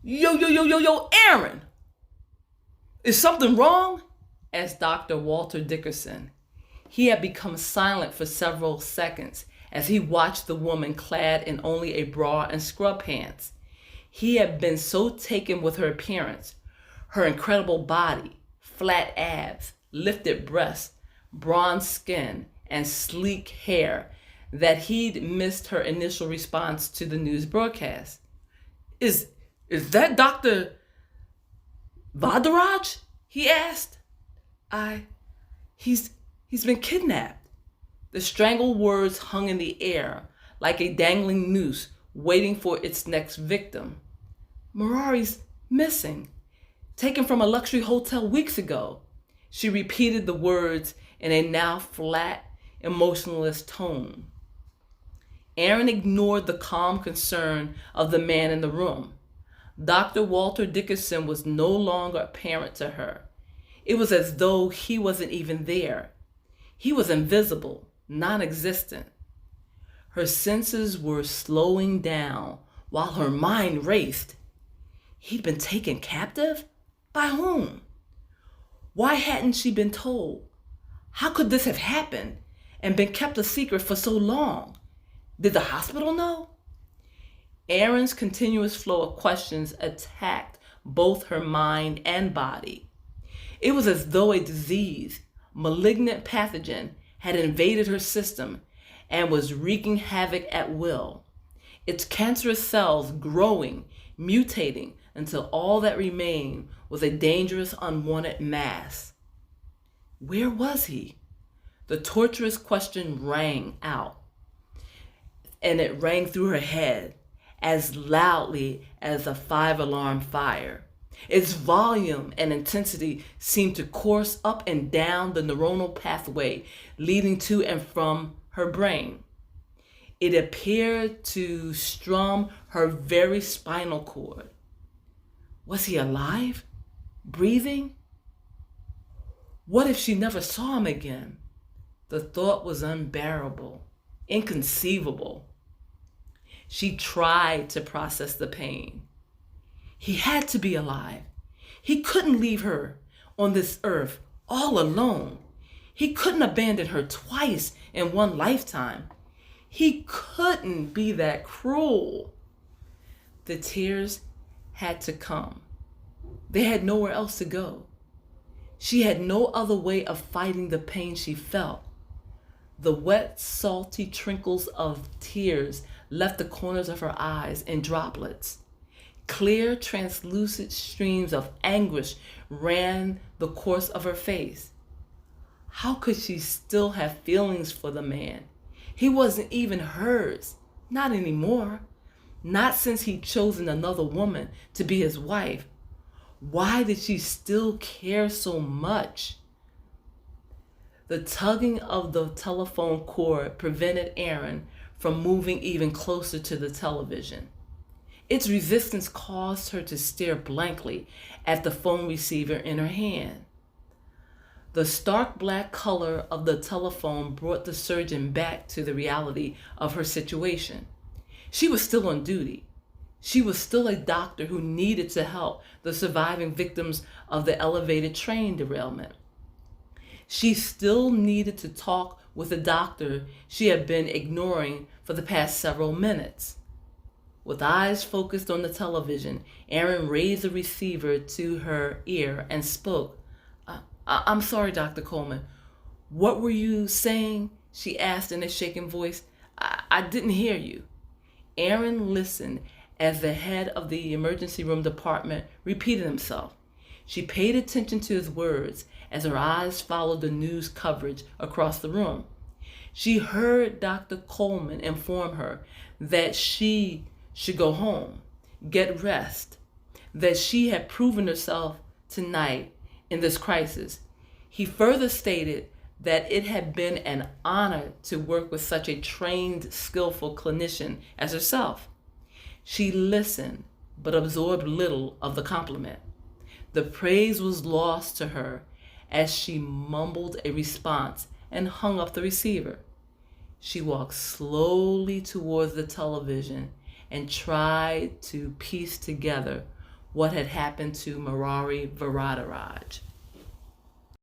Yo, Aaron! Is something wrong? Asked Dr. Walter Dickerson. He had become silent for several seconds as he watched the woman clad in only a bra and scrub pants. He had been so taken with her appearance, her incredible body, flat abs, lifted breasts, bronze skin, and sleek hair, that he'd missed her initial response to the news broadcast. Is that Dr. Vadaraj? He asked. He's been kidnapped. The strangled words hung in the air like a dangling noose waiting for its next victim. Murari's missing, taken from a luxury hotel weeks ago. She repeated the words in a now flat, emotionless tone. Aaron ignored the calm concern of the man in the room. Dr. Walter Dickerson was no longer apparent to her. It was as though he wasn't even there. He was invisible, non-existent. Her senses were slowing down while her mind raced. He'd been taken captive? By whom? Why hadn't she been told? How could this have happened and been kept a secret for so long? Did the hospital know? Aaron's continuous flow of questions attacked both her mind and body. It was as though a disease, malignant pathogen, had invaded her system and was wreaking havoc at will. Its cancerous cells growing, mutating, until all that remained was a dangerous, unwanted mass. Where was he? The torturous question rang out, and it rang through her head as loudly as a 5-alarm fire. Its volume and intensity seemed to course up and down the neuronal pathway leading to and from her brain. It appeared to strum her very spinal cord. Was he alive? Breathing? What if she never saw him again? The thought was unbearable, inconceivable. She tried to process the pain. He had to be alive. He couldn't leave her on this earth all alone. He couldn't abandon her twice in one lifetime. He couldn't be that cruel. The tears had to come. They had nowhere else to go. She had no other way of fighting the pain she felt. The wet, salty trickles of tears left the corners of her eyes in droplets. Clear, translucent streams of anguish ran the course of her face. How could she still have feelings for the man? He wasn't even hers, not anymore. Not since he'd chosen another woman to be his wife. Why did she still care so much? The tugging of the telephone cord prevented Aaron from moving even closer to the television. Its resistance caused her to stare blankly at the phone receiver in her hand. The stark black color of the telephone brought the surgeon back to the reality of her situation. She was still on duty. She was still a doctor who needed to help the surviving victims of the elevated train derailment. She still needed to talk with the doctor she had been ignoring for the past several minutes. With eyes focused on the television, Aaron raised the receiver to her ear and spoke. I'm sorry, Dr. Coleman. What were you saying? She asked in a shaken voice. I didn't hear you. Aaron listened as the head of the emergency room department repeated himself. She paid attention to his words as her eyes followed the news coverage across the room. She heard Dr. Coleman inform her that she should go home, get rest, that she had proven herself tonight in this crisis. He further stated that it had been an honor to work with such a trained, skillful clinician as herself. She listened, but absorbed little of the compliment. The praise was lost to her as she mumbled a response and hung up the receiver. She walked slowly towards the television and tried to piece together what had happened to Murari Varadaraj.